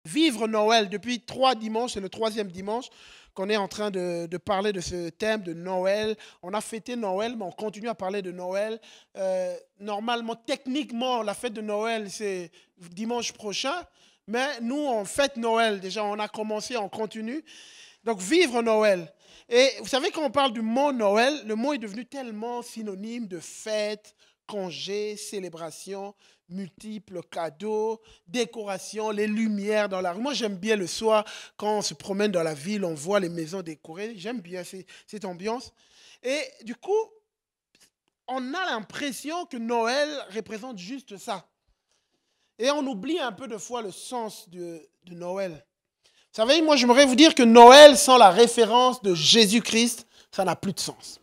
vivre Noël. Depuis 3 dimanches, c'est le 3e dimanche qu'on est en train de parler de ce thème de Noël. On a fêté Noël, mais on continue à parler de Noël. Normalement, techniquement, la fête de Noël, c'est dimanche prochain. Mais nous, on fête Noël. Déjà, on a commencé, on continue. Donc, vivre Noël. Et vous savez, quand on parle du mot Noël, le mot est devenu tellement synonyme de fête, congé, célébration, multiples cadeaux, décoration, les lumières dans la rue. Moi, j'aime bien le soir, quand on se promène dans la ville, on voit les maisons décorées. J'aime bien cette ambiance. Et du coup, on a l'impression que Noël représente juste ça. Et on oublie un peu de fois le sens de Noël. Vous savez, moi, j'aimerais vous dire que Noël, sans la référence de Jésus-Christ, ça n'a plus de sens.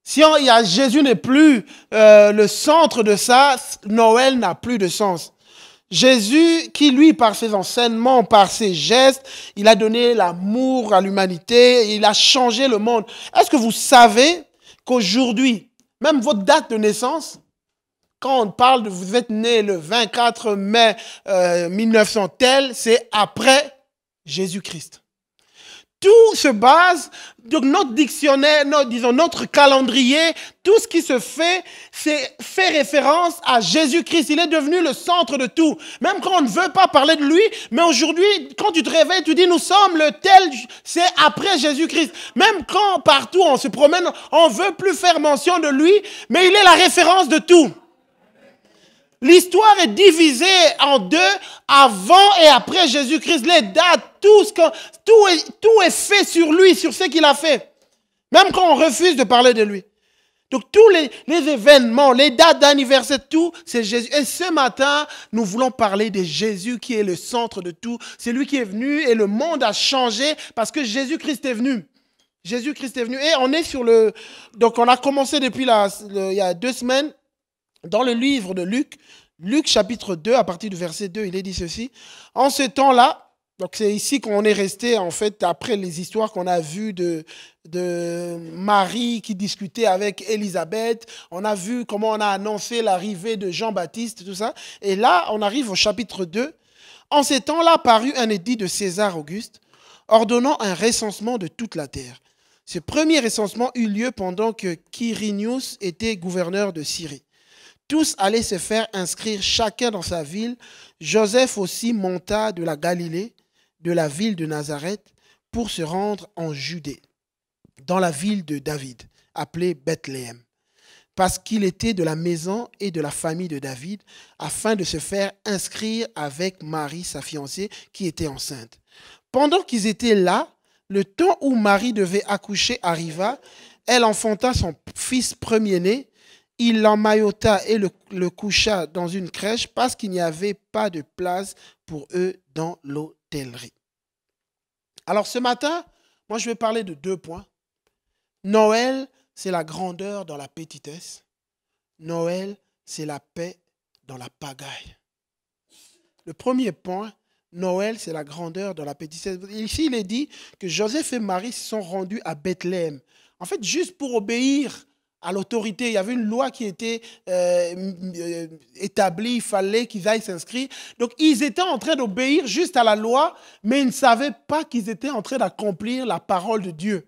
Si Jésus n'est plus le centre de ça, Noël n'a plus de sens. Jésus, qui lui, par ses enseignements, par ses gestes, il a donné l'amour à l'humanité, il a changé le monde. Est-ce que vous savez qu'aujourd'hui, même votre date de naissance, quand on parle de vous êtes né le 24 mai 1900 tel, c'est après Jésus-Christ. Tout se base, donc notre dictionnaire, notre calendrier, tout ce qui se fait, c'est fait référence à Jésus-Christ. Il est devenu le centre de tout. Même quand on ne veut pas parler de lui, mais aujourd'hui, quand tu te réveilles, tu dis nous sommes le tel, c'est après Jésus-Christ. Même quand partout on se promène, on ne veut plus faire mention de lui, mais il est la référence de tout. L'histoire est divisée en 2, avant et après Jésus-Christ. Les dates, tout est fait sur lui, sur ce qu'il a fait. Même quand on refuse de parler de lui. Donc tous les événements, les dates d'anniversaire, tout, c'est Jésus. Et ce matin, nous voulons parler de Jésus qui est le centre de tout. C'est lui qui est venu et le monde a changé parce que Jésus-Christ est venu. Jésus-Christ est venu. Et on est sur le... Donc on a commencé depuis il y a 2 semaines. Dans le livre de Luc, Luc chapitre 2, à partir du verset 2, il est dit ceci. En ce temps-là, donc c'est ici qu'on est resté, en fait, après les histoires qu'on a vues de Marie qui discutait avec Élisabeth. On a vu comment on a annoncé l'arrivée de Jean-Baptiste, tout ça. Et là, on arrive au chapitre 2. En ces temps-là, parut un édit de César Auguste, ordonnant un recensement de toute la terre. Ce premier recensement eut lieu pendant que Quirinius était gouverneur de Syrie. Tous allaient se faire inscrire chacun dans sa ville. Joseph aussi monta de la Galilée, de la ville de Nazareth, pour se rendre en Judée, dans la ville de David, appelée Bethléem, parce qu'il était de la maison et de la famille de David, afin de se faire inscrire avec Marie, sa fiancée, qui était enceinte. Pendant qu'ils étaient là, le temps où Marie devait accoucher arriva. Elle enfanta son fils premier-né. Il l'emmaillota et le coucha dans une crèche parce qu'il n'y avait pas de place pour eux dans l'hôtellerie. Alors ce matin, moi je vais parler de 2 points. Noël, c'est la grandeur dans la petitesse. Noël, c'est la paix dans la pagaille. Le premier point, Noël, c'est la grandeur dans la petitesse. Ici, il est dit que Joseph et Marie se sont rendus à Bethléem. En fait, juste pour obéir à l'autorité. Il y avait une loi qui était établie, il fallait qu'ils aillent s'inscrire. Donc, ils étaient en train d'obéir juste à la loi, mais ils ne savaient pas qu'ils étaient en train d'accomplir la parole de Dieu.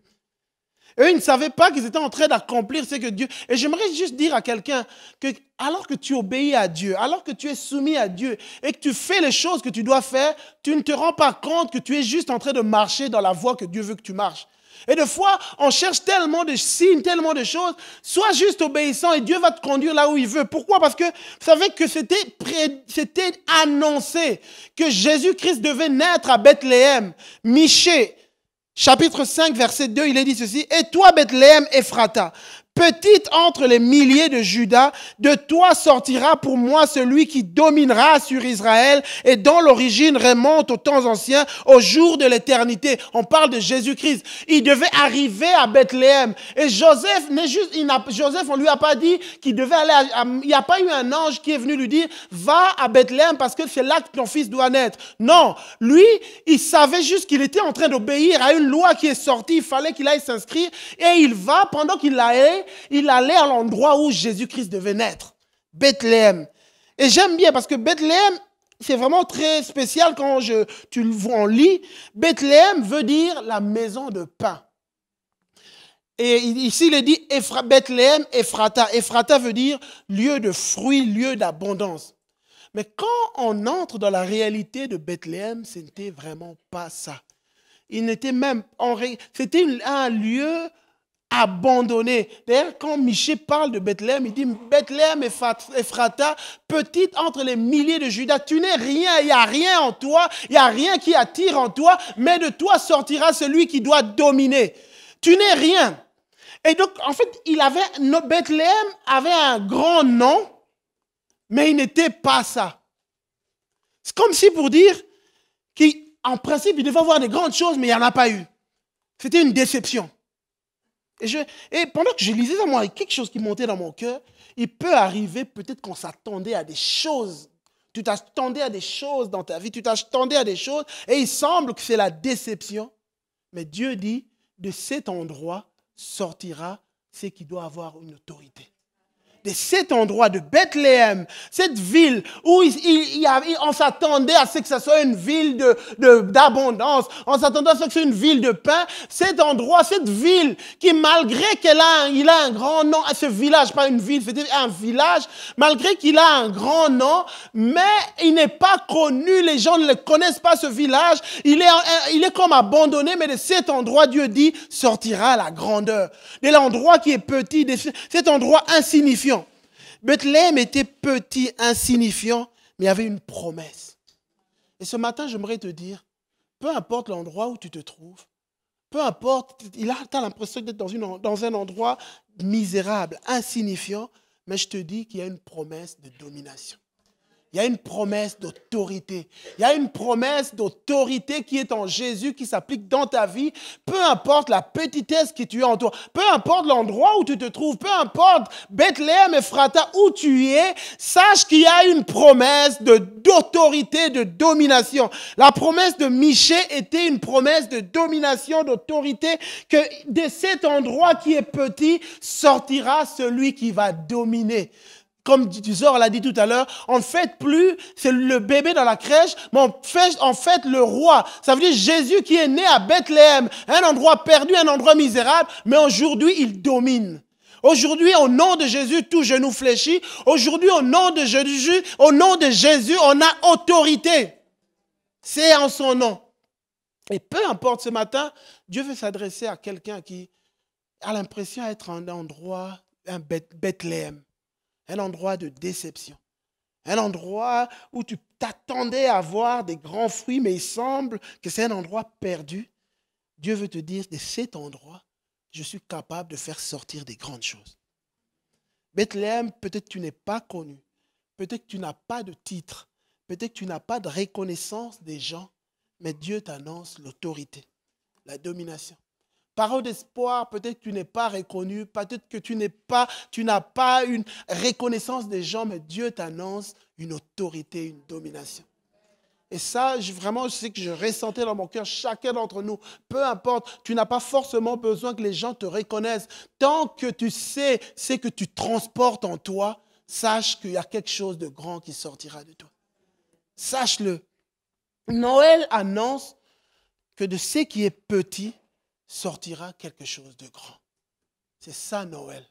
Eux, ils ne savaient pas qu'ils étaient en train d'accomplir ce que Dieu... Et j'aimerais juste dire à quelqu'un que alors que tu obéis à Dieu, alors que tu es soumis à Dieu et que tu fais les choses que tu dois faire, tu ne te rends pas compte que tu es juste en train de marcher dans la voie que Dieu veut que tu marches. Et des fois, on cherche tellement de signes, tellement de choses. Sois juste obéissant et Dieu va te conduire là où il veut. Pourquoi? Parce que vous savez que c'était annoncé que Jésus-Christ devait naître à Bethléem. Michée, chapitre 5, verset 2, il est dit ceci. Et toi, Bethléem, Ephrata, petite entre les milliers de Juda, de toi sortira pour moi celui qui dominera sur Israël et dont l'origine remonte aux temps anciens, au jour de l'éternité. On parle de Jésus-Christ. Il devait arriver à Bethléem. Et Joseph, Joseph, on lui a pas dit qu'il devait aller il n'y a pas eu un ange qui est venu lui dire, va à Bethléem parce que c'est là que ton fils doit naître. Non, lui, il savait juste qu'il était en train d'obéir à une loi qui est sortie. Il fallait qu'il aille s'inscrire et il va, pendant qu'il allait à l'endroit où Jésus-Christ devait naître, Bethléem. Et j'aime bien parce que Bethléem, c'est vraiment très spécial quand tu le vois en lit. Bethléem veut dire la maison de pain. Et ici, il est dit Bethléem, Ephrata. Ephrata veut dire lieu de fruits, lieu d'abondance. Mais quand on entre dans la réalité de Bethléem, ce n'était vraiment pas ça. Il n'était même, c'était un lieu abandonné. D'ailleurs, quand Michée parle de Bethléem, il dit Bethléem Ephrata, petite entre les milliers de Judas. Tu n'es rien, il n'y a rien en toi, il n'y a rien qui attire en toi, mais de toi sortira celui qui doit dominer. Tu n'es rien. Et donc, en fait, Bethléem avait un grand nom, mais il n'était pas ça. C'est comme si pour dire qu'en principe, il devait avoir des grandes choses, mais il n'y en a pas eu. C'était une déception. Et pendant que je lisais ça, moi, quelque chose qui montait dans mon cœur, il peut arriver peut-être qu'on s'attendait à des choses. Tu t'attendais à des choses dans ta vie, tu t'attendais à des choses, et il semble que c'est la déception. Mais Dieu dit, de cet endroit sortira ce qui doit avoir une autorité. De cet endroit de Bethléem, cette ville où on s'attendait à ce que ce soit une ville d'abondance, on s'attendait à ce que ce soit une ville de pain, cet endroit, cette ville qui malgré il a un grand nom, ce village, pas une ville, c'était un village, malgré qu'il a un grand nom, mais il n'est pas connu, les gens ne le connaissent pas ce village, il est comme abandonné, mais de cet endroit, Dieu dit, sortira la grandeur. De l'endroit qui est petit, de cet endroit insignifiant. Bethléem était petit, insignifiant, mais il y avait une promesse. Et ce matin, j'aimerais te dire, peu importe l'endroit où tu te trouves, peu importe, tu as l'impression d'être dans un endroit misérable, insignifiant, mais je te dis qu'il y a une promesse de domination. Il y a une promesse d'autorité. Il y a une promesse d'autorité qui est en Jésus, qui s'applique dans ta vie. Peu importe la petitesse que tu as en toi, peu importe l'endroit où tu te trouves, peu importe Bethléem, Ephrata, où tu es, sache qu'il y a une promesse d'autorité, de domination. La promesse de Michée était une promesse de domination, d'autorité, que de cet endroit qui est petit, sortira celui qui va dominer. Comme Zor l'a dit tout à l'heure, on ne fête plus, c'est le bébé dans la crèche, mais on fête le roi. Ça veut dire Jésus qui est né à Bethléem, un endroit perdu, un endroit misérable, mais aujourd'hui, il domine. Aujourd'hui, au nom de Jésus, tout genou fléchit. Aujourd'hui, au nom de Jésus, on a autorité. C'est en son nom. Et peu importe ce matin, Dieu veut s'adresser à quelqu'un qui a l'impression d'être un endroit, un Bethléem. Un endroit de déception. Un endroit où tu t'attendais à voir des grands fruits, mais il semble que c'est un endroit perdu. Dieu veut te dire, de cet endroit, je suis capable de faire sortir des grandes choses. Bethléem, peut-être tu n'es pas connu. Peut-être que tu n'as pas de titre. Peut-être que tu n'as pas de reconnaissance des gens. Mais Dieu t'annonce l'autorité, la domination. Parole d'espoir, peut-être que tu n'es pas reconnu, peut-être que tu n'as pas une reconnaissance des gens, mais Dieu t'annonce une autorité, une domination. Et ça, vraiment, je sais que je ressentais dans mon cœur, chacun d'entre nous, peu importe, tu n'as pas forcément besoin que les gens te reconnaissent. Tant que tu sais ce que tu transportes en toi, sache qu'il y a quelque chose de grand qui sortira de toi. Sache-le. Noël annonce que de ce qui est petit, sortira quelque chose de grand. C'est ça Noël.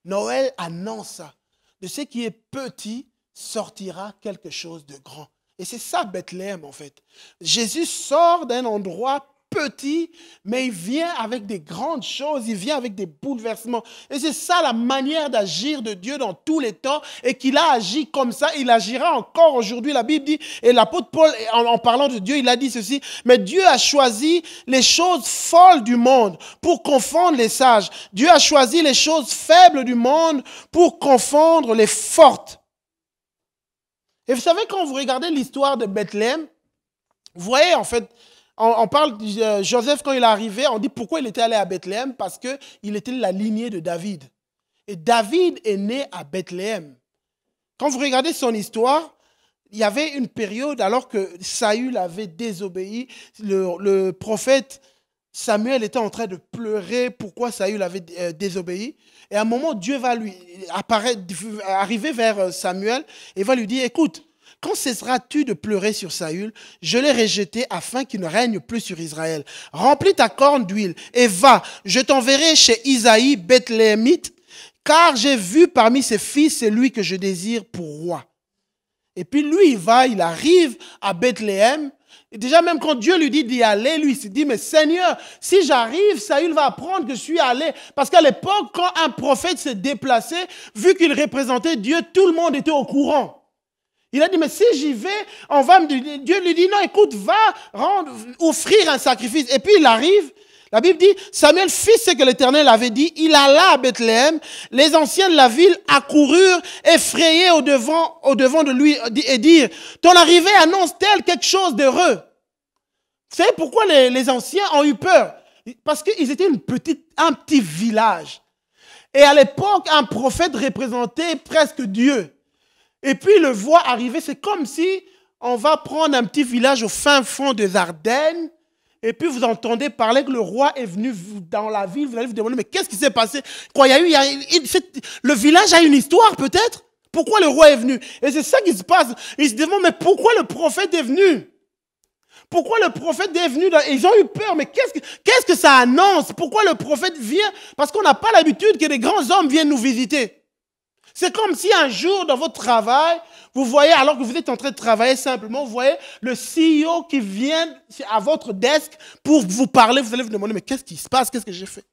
Noël annonce ça. De ce qui est petit, sortira quelque chose de grand. Et c'est ça Bethléem en fait. Jésus sort d'un endroit petit, mais il vient avec des grandes choses, il vient avec des bouleversements. Et c'est ça la manière d'agir de Dieu dans tous les temps, et qu'il a agi comme ça, il agira encore aujourd'hui. La Bible dit, et l'apôtre Paul, en parlant de Dieu, il a dit ceci, mais Dieu a choisi les choses folles du monde pour confondre les sages. Dieu a choisi les choses faibles du monde pour confondre les fortes. Et vous savez, quand vous regardez l'histoire de Bethléem, vous voyez en fait, on parle de Joseph quand il est arrivé, on dit pourquoi il était allé à Bethléem, parce qu'il était la lignée de David. Et David est né à Bethléem. Quand vous regardez son histoire, il y avait une période alors que Saül avait désobéi, le prophète Samuel était en train de pleurer pourquoi Saül avait désobéi. Et à un moment, Dieu va lui arriver vers Samuel et va lui dire, écoute, Quand cesseras-tu de pleurer sur Saül? Je l'ai rejeté afin qu'il ne règne plus sur Israël. Remplis ta corne d'huile et va. Je t'enverrai chez Isaïe, Bethléemite, car j'ai vu parmi ses fils celui que je désire pour roi. Et puis lui, il arrive à Bethléem. Et déjà, même quand Dieu lui dit d'y aller, lui, il se dit, mais Seigneur, si j'arrive, Saül va apprendre que je suis allé. Parce qu'à l'époque, quand un prophète s'est déplacé, vu qu'il représentait Dieu, tout le monde était au courant. Il a dit, mais si j'y vais, Dieu lui dit, non, écoute, va offrir un sacrifice. Et puis il arrive, la Bible dit, Samuel fit ce que l'Éternel avait dit, il alla à Bethléem, les anciens de la ville accoururent, effrayés au devant de lui, et dirent, ton arrivée annonce-t-elle quelque chose d'heureux? Vous savez pourquoi les anciens ont eu peur? Parce qu'ils étaient un petit village. Et à l'époque, un prophète représentait presque Dieu. Et puis le voit arriver, c'est comme si on va prendre un petit village au fin fond des Ardennes, et puis vous entendez parler que le roi est venu dans la ville, vous allez vous demander, mais qu'est-ce qui s'est passé? Quoi, le village a une histoire peut-être? Pourquoi le roi est venu? Et c'est ça qui se passe. Ils se demandent, mais pourquoi le prophète est venu? Pourquoi le prophète est venu? Ils ont eu peur, mais qu'est-ce que ça annonce? Pourquoi le prophète vient? Parce qu'on n'a pas l'habitude que des grands hommes viennent nous visiter. C'est comme si un jour, dans votre travail, vous voyez, alors que vous êtes en train de travailler simplement, vous voyez le CEO qui vient à votre desk pour vous parler. Vous allez vous demander, mais qu'est-ce qui se passe? Qu'est-ce que j'ai fait?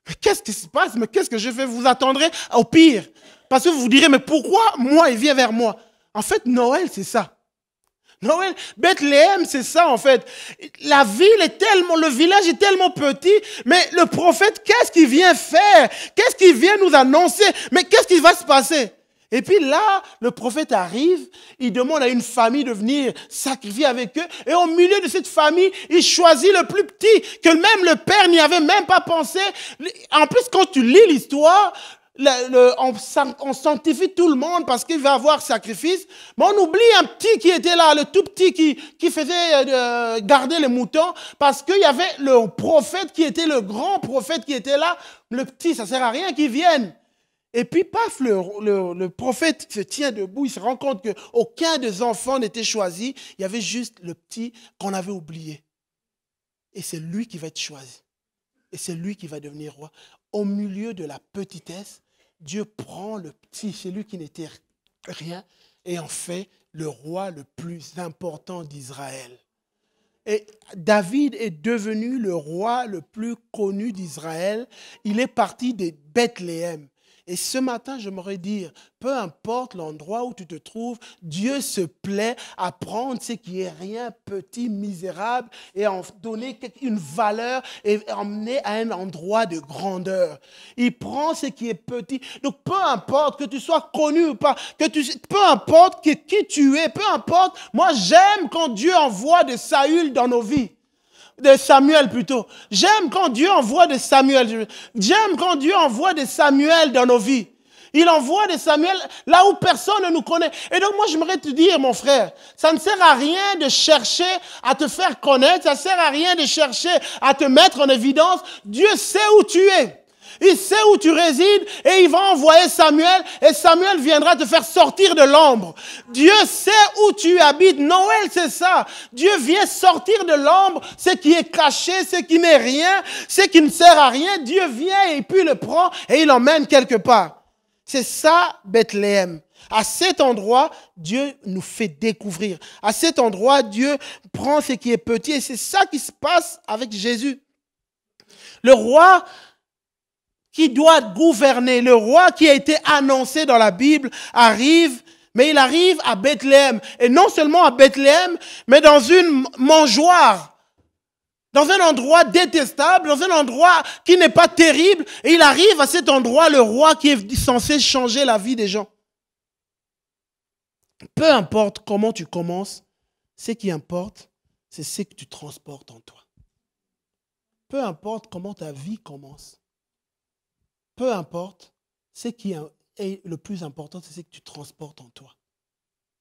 Mais qu'est-ce qui se passe? Mais qu'est-ce que j'ai fait? Vous attendrez au pire. Parce que vous vous direz, mais pourquoi moi, il vient vers moi? En fait, Noël, c'est ça. Noël, Bethléem, c'est ça en fait. La ville est tellement, le village est tellement petit, mais le prophète, qu'est-ce qu'il vient faire? Qu'est-ce qu'il vient nous annoncer? Mais qu'est-ce qui va se passer? Et puis là, le prophète arrive, il demande à une famille de venir sacrifier avec eux, et au milieu de cette famille, il choisit le plus petit, que même le père n'y avait même pas pensé. En plus, quand tu lis l'histoire, on sanctifie tout le monde parce qu'il va avoir sacrifice, mais on oublie un petit qui était là, le tout petit qui faisait garder les moutons, parce qu'il y avait le prophète qui était le grand prophète qui était là. Le petit, ça ne sert à rien qu'il vienne. Et puis, paf, le prophète se tient debout, il se rend compte qu'aucun des enfants n'était choisi, il y avait juste le petit qu'on avait oublié. Et c'est lui qui va être choisi. Et c'est lui qui va devenir roi. Au milieu de la petitesse, Dieu prend le petit, celui qui n'était rien, et en fait le roi le plus important d'Israël. Et David est devenu le roi le plus connu d'Israël. Il est parti de Bethléem. Et ce matin, j'aimerais dire, peu importe l'endroit où tu te trouves, Dieu se plaît à prendre ce qui est rien, petit, misérable, et en donner une valeur et emmener à un endroit de grandeur. Il prend ce qui est petit. Donc, peu importe que tu sois connu ou pas, peu importe qui tu es, peu importe. Moi, j'aime quand Dieu envoie de Saül dans nos vies. De Samuel plutôt. J'aime quand Dieu envoie de Samuel. J'aime quand Dieu envoie de Samuel dans nos vies. Il envoie de Samuel là où personne ne nous connaît. Et donc moi j'aimerais te dire, mon frère, ça ne sert à rien de chercher à te faire connaître, ça ne sert à rien de chercher à te mettre en évidence. Dieu sait où tu es. Il sait où tu résides et il va envoyer Samuel et Samuel viendra te faire sortir de l'ombre. Dieu sait où tu habites. Noël, c'est ça. Dieu vient sortir de l'ombre, ce qui est caché, ce qui n'est rien, ce qui ne sert à rien. Dieu vient et puis le prend et il l'emmène quelque part. C'est ça, Bethléem. À cet endroit, Dieu nous fait découvrir. À cet endroit, Dieu prend ce qui est petit et c'est ça qui se passe avec Jésus. Le roi qui doit gouverner, le roi qui a été annoncé dans la Bible arrive, mais il arrive à Bethléem. Et non seulement à Bethléem, mais dans une mangeoire, dans un endroit détestable, dans un endroit qui n'est pas terrible. Et il arrive à cet endroit, le roi qui est censé changer la vie des gens. Peu importe comment tu commences, ce qui importe, c'est ce que tu transportes en toi. Peu importe comment ta vie commence. Peu importe, ce qui est le plus important, c'est ce que tu transportes en toi.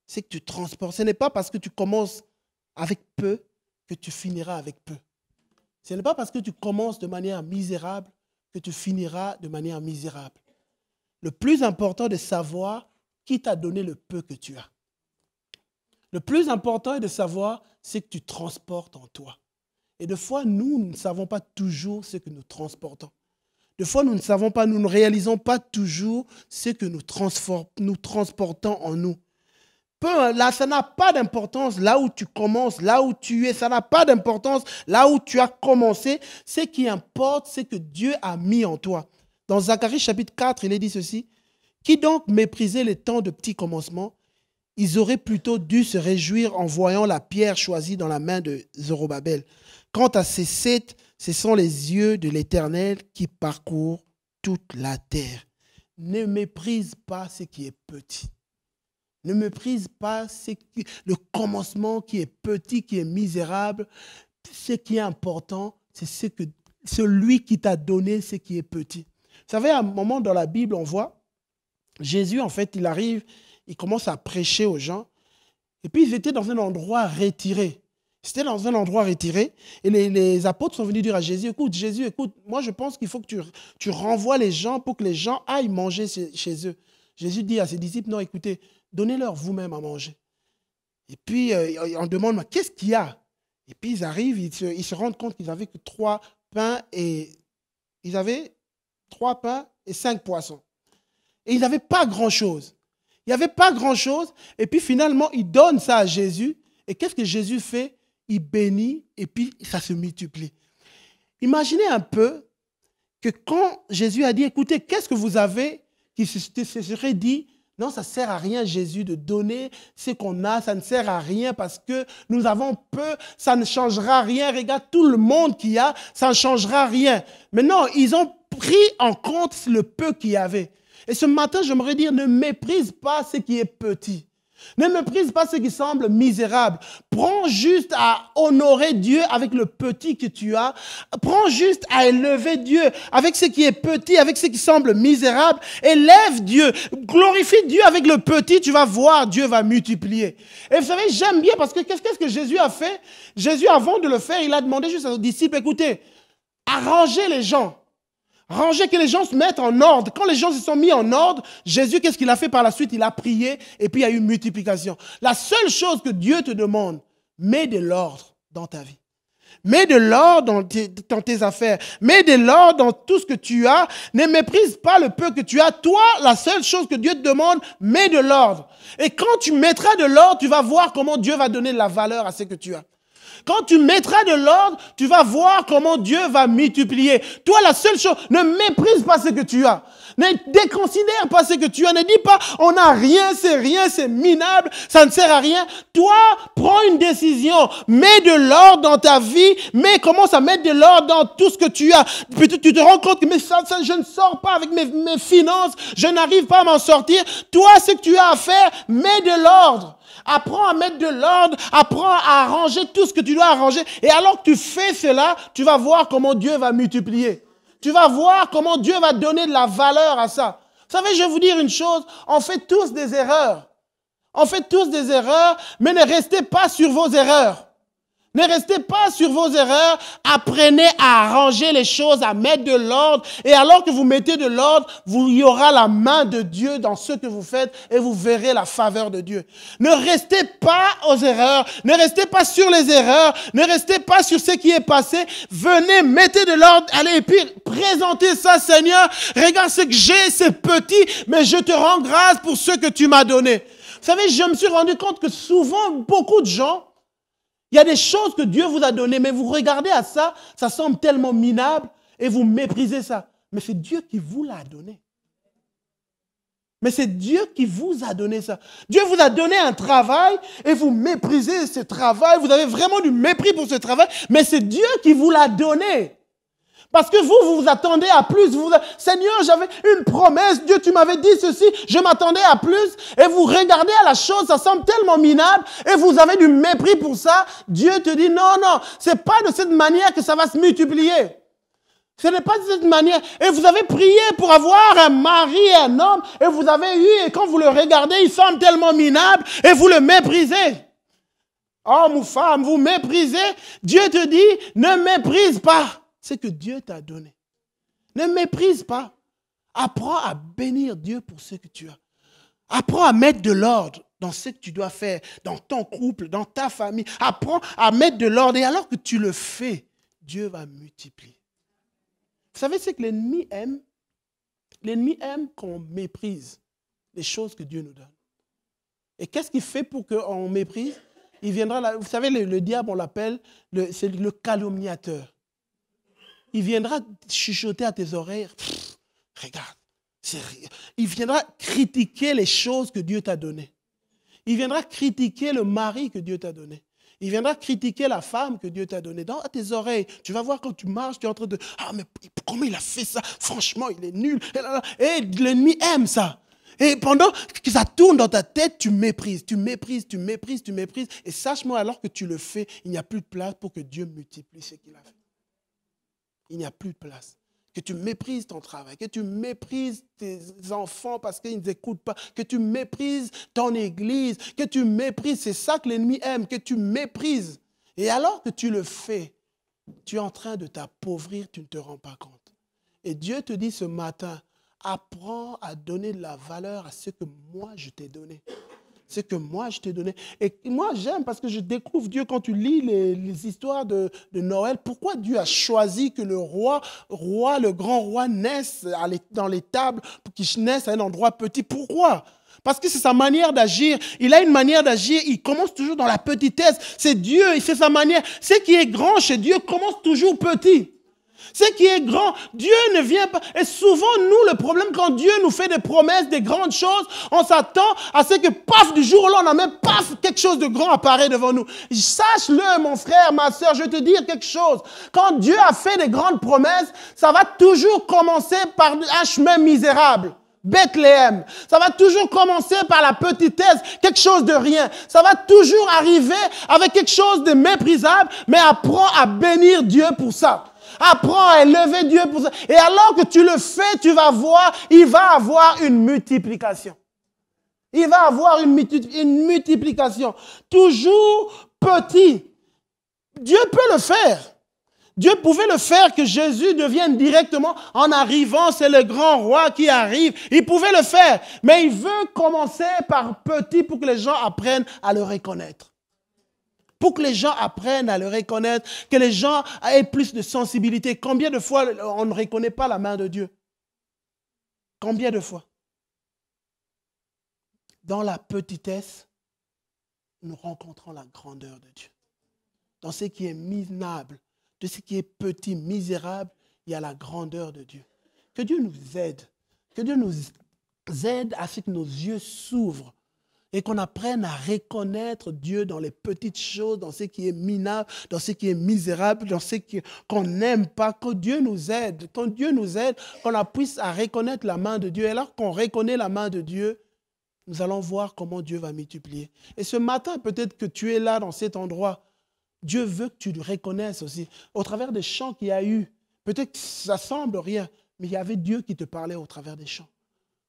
C'est que tu transportes. Ce n'est pas parce que tu commences avec peu que tu finiras avec peu. Ce n'est pas parce que tu commences de manière misérable que tu finiras de manière misérable. Le plus important est de savoir qui t'a donné le peu que tu as. Le plus important est de savoir ce que tu transportes en toi. Et des fois, nous ne savons pas toujours ce que nous transportons. Des fois, nous ne savons pas, nous ne réalisons pas toujours ce que nous transportons en nous. Là, ça n'a pas d'importance là où tu commences, là où tu es. Ça n'a pas d'importance là où tu as commencé. Ce qui importe, c'est que Dieu a mis en toi. Dans Zacharie chapitre 4, il est dit ceci. Qui donc méprisait les temps de petits commencements? Ils auraient plutôt dû se réjouir en voyant la pierre choisie dans la main de Zorobabel. Quant à ces sept, ce sont les yeux de l'Éternel qui parcourent toute la terre. Ne méprise pas ce qui est petit. Ne méprise pas le commencement qui est petit, qui est misérable. Ce qui est important, c'est celui qui t'a donné ce qui est petit. Vous savez, à un moment dans la Bible, on voit Jésus, en fait, il arrive, il commence à prêcher aux gens. Et puis, ils étaient dans un endroit retiré. C'était dans un endroit retiré. Et les apôtres sont venus dire à Jésus, écoute, moi je pense qu'il faut que tu renvoies les gens pour que les gens aillent manger chez eux. Jésus dit à ses disciples, non, écoutez, donnez-leur vous-même à manger. Et puis, on demande, qu'est-ce qu'il y a? Et puis, ils arrivent, ils se rendent compte qu'ils n'avaient que 3 pains et 5 poissons. Et ils n'avaient pas grand-chose. Il n'y avait pas grand-chose. Et puis, finalement, ils donnent ça à Jésus. Et qu'est-ce que Jésus fait? Il bénit et puis ça se multiplie. Imaginez un peu que quand Jésus a dit, écoutez, qu'est-ce que vous avez qui se serait dit, non, ça ne sert à rien, Jésus, de donner ce qu'on a, ça ne sert à rien parce que nous avons peu, ça ne changera rien. Regarde tout le monde qu'il y a, ça ne changera rien. Mais non, ils ont pris en compte le peu qu'il y avait. Et ce matin, j'aimerais dire, ne méprise pas ce qui est petit. Ne méprise pas ce qui semble misérable. Prends juste à honorer Dieu avec le petit que tu as. Prends juste à élever Dieu avec ce qui est petit, avec ce qui semble misérable. Élève Dieu. Glorifie Dieu avec le petit. Tu vas voir, Dieu va multiplier. Et vous savez, j'aime bien parce que qu'est-ce que Jésus a fait? Jésus, avant de le faire, il a demandé juste à ses disciples, écoutez, arrangez les gens. Ranger, que les gens se mettent en ordre. Quand les gens se sont mis en ordre, Jésus, qu'est-ce qu'il a fait par la suite? Il a prié et puis il y a eu une multiplication. La seule chose que Dieu te demande, mets de l'ordre dans ta vie. Mets de l'ordre dans tes affaires. Mets de l'ordre dans tout ce que tu as. Ne méprise pas le peu que tu as. Toi, la seule chose que Dieu te demande, mets de l'ordre. Et quand tu mettras de l'ordre, tu vas voir comment Dieu va donner de la valeur à ce que tu as. Quand tu mettras de l'ordre, tu vas voir comment Dieu va multiplier. Toi, la seule chose, ne méprise pas ce que tu as. Ne déconsidère pas ce que tu as. Ne dis pas, on n'a rien, c'est minable, ça ne sert à rien. Toi, prends une décision. Mets de l'ordre dans ta vie, mais commence à mettre de l'ordre dans tout ce que tu as. Puis tu te rends compte que je ne sors pas avec mes finances, je n'arrive pas à m'en sortir. Toi, ce que tu as à faire, mets de l'ordre. Apprends à mettre de l'ordre, apprends à arranger tout ce que tu dois arranger. Et alors que tu fais cela, tu vas voir comment Dieu va multiplier. Tu vas voir comment Dieu va donner de la valeur à ça. Vous savez, je vais vous dire une chose, on fait tous des erreurs. On fait tous des erreurs, mais ne restez pas sur vos erreurs. Ne restez pas sur vos erreurs, apprenez à arranger les choses, à mettre de l'ordre. Et alors que vous mettez de l'ordre, il y aura la main de Dieu dans ce que vous faites et vous verrez la faveur de Dieu. Ne restez pas aux erreurs, ne restez pas sur les erreurs, ne restez pas sur ce qui est passé. Venez, mettez de l'ordre, allez, et puis présentez ça, Seigneur. Regarde ce que j'ai, c'est petit, mais je te rends grâce pour ce que tu m'as donné. Vous savez, je me suis rendu compte que souvent, beaucoup de gens, il y a des choses que Dieu vous a données, mais vous regardez à ça, ça semble tellement minable et vous méprisez ça. Mais c'est Dieu qui vous l'a donné. Mais c'est Dieu qui vous a donné ça. Dieu vous a donné un travail et vous méprisez ce travail. Vous avez vraiment du mépris pour ce travail, mais c'est Dieu qui vous l'a donné. Parce que vous vous attendez à plus. Seigneur, j'avais une promesse. Dieu, tu m'avais dit ceci. Je m'attendais à plus. Et vous regardez à la chose, ça semble tellement minable. Et vous avez du mépris pour ça. Dieu te dit, non, c'est pas de cette manière que ça va se multiplier. Ce n'est pas de cette manière. Et vous avez prié pour avoir un mari et un homme. Et vous avez eu, et quand vous le regardez, il semble tellement minable. Et vous le méprisez. Homme ou femme, vous méprisez. Dieu te dit, ne méprise pas ce que Dieu t'a donné. Ne méprise pas. Apprends à bénir Dieu pour ce que tu as. Apprends à mettre de l'ordre dans ce que tu dois faire, dans ton couple, dans ta famille. Apprends à mettre de l'ordre. Et alors que tu le fais, Dieu va multiplier. Vous savez ce que l'ennemi aime? L'ennemi aime qu'on méprise les choses que Dieu nous donne. Et qu'est-ce qu'il fait pour qu'on méprise? Il viendra là. Vous savez, le diable, on l'appelle, c'est le calomniateur. Il viendra chuchoter à tes oreilles. Regarde. Il viendra critiquer les choses que Dieu t'a données. Il viendra critiquer le mari que Dieu t'a donné. Il viendra critiquer la femme que Dieu t'a donnée. Dans tes oreilles, tu vas voir quand tu marches, tu es en train de... Ah, mais comment il a fait ça? Franchement, il est nul. Et l'ennemi aime ça. Et pendant que ça tourne dans ta tête, tu méprises, tu méprises, tu méprises, tu méprises. Et sache-moi, alors que tu le fais, il n'y a plus de place pour que Dieu multiplie ce qu'il a fait. Il n'y a plus de place. Que tu méprises ton travail, que tu méprises tes enfants parce qu'ils ne t'écoutent pas, que tu méprises ton église, que tu méprises, c'est ça que l'ennemi aime, que tu méprises. Et alors que tu le fais, tu es en train de t'appauvrir, tu ne te rends pas compte. Et Dieu te dit ce matin, apprends à donner de la valeur à ce que moi je t'ai donné. Ce que moi je t'ai donné. Et moi j'aime parce que je découvre Dieu quand tu lis les histoires de Noël. Pourquoi Dieu a choisi que le le grand roi naisse dans les tables, pour qu'il naisse à un endroit petit? Pourquoi? Parce que c'est sa manière d'agir. Il a une manière d'agir, il commence toujours dans la petitesse. C'est Dieu, c'est sa manière. Ce qui est grand chez Dieu commence toujours petit. Ce qui est grand, Dieu ne vient pas. Et souvent, nous, le problème, quand Dieu nous fait des promesses, des grandes choses, on s'attend à ce que, paf, du jour au lendemain, paf, quelque chose de grand apparaît devant nous. Sache-le, mon frère, ma soeur, je vais te dire quelque chose. Quand Dieu a fait des grandes promesses, ça va toujours commencer par un chemin misérable. Bethléem. Ça va toujours commencer par la petitesse, quelque chose de rien. Ça va toujours arriver avec quelque chose de méprisable, mais apprends à bénir Dieu pour ça. Apprends à élever Dieu pour ça. Et alors que tu le fais, tu vas voir, il va avoir une multiplication. Il va avoir une multiplication. Toujours petit. Dieu peut le faire. Dieu pouvait le faire, que Jésus devienne directement en arrivant, c'est le grand roi qui arrive. Il pouvait le faire, mais il veut commencer par petit pour que les gens apprennent à le reconnaître. Pour que les gens apprennent à le reconnaître, que les gens aient plus de sensibilité. Combien de fois on ne reconnaît pas la main de Dieu? Combien de fois? Dans la petitesse, nous rencontrons la grandeur de Dieu. Dans ce qui est minable, de ce qui est petit, misérable, il y a la grandeur de Dieu. Que Dieu nous aide. Que Dieu nous aide à ce que nos yeux s'ouvrent et qu'on apprenne à reconnaître Dieu dans les petites choses, dans ce qui est minable, dans ce qui est misérable, dans ce qu'on n'aime pas. Que Dieu nous aide. Quand Dieu nous aide, qu'on puisse à reconnaître la main de Dieu. Et alors qu'on reconnaît la main de Dieu, nous allons voir comment Dieu va multiplier. Et ce matin, peut-être que tu es là dans cet endroit. Dieu veut que tu le reconnaisses aussi. Au travers des chants qu'il y a eu, peut-être que ça semble rien, mais il y avait Dieu qui te parlait au travers des chants.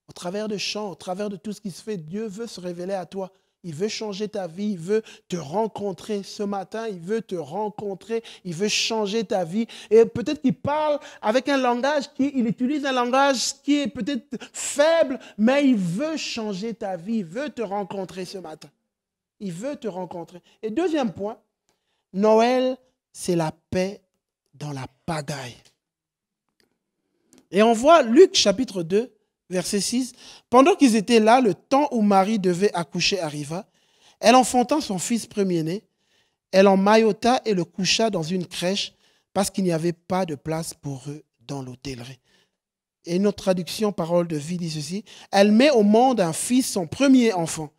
Au travers des chants, au travers de tout ce qui se fait, Dieu veut se révéler à toi. Il veut changer ta vie, il veut te rencontrer ce matin, il veut te rencontrer, il veut changer ta vie. Et peut-être qu'il parle avec un langage, il utilise un langage qui est peut-être faible, mais il veut changer ta vie, il veut te rencontrer ce matin. Il veut te rencontrer. Et deuxième point, Noël, c'est la paix dans la pagaille. Et on voit Luc chapitre 2, verset 6. Pendant qu'ils étaient là, le temps où Marie devait accoucher arriva. Elle enfanta son fils premier-né. Elle emmaillota et le coucha dans une crèche parce qu'il n'y avait pas de place pour eux dans l'hôtellerie. Et une autre traduction, parole de vie, dit ceci. Elle met au monde un fils, son premier enfant.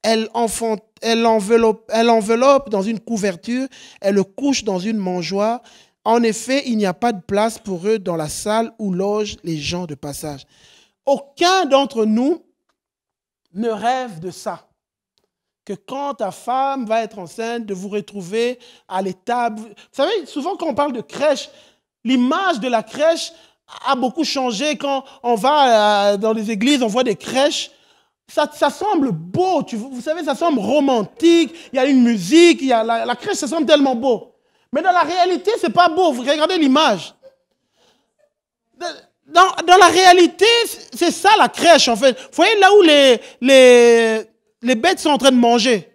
Elle l'enveloppe dans une couverture, elle le couche dans une mangeoire. En effet, il n'y a pas de place pour eux dans la salle où logent les gens de passage. Aucun d'entre nous ne rêve de ça. Que quand ta femme va être enceinte, de vous retrouver à l'étable. Vous savez, souvent quand on parle de crèche, l'image de la crèche a beaucoup changé. Quand on va dans les églises, on voit des crèches. Ça semble beau, vous savez, ça semble romantique, il y a une musique, il y a la crèche, ça semble tellement beau. Mais dans la réalité, ce n'est pas beau, vous regardez l'image. Dans dans la réalité, c'est ça la crèche en fait. Vous voyez là où les bêtes sont en train de manger.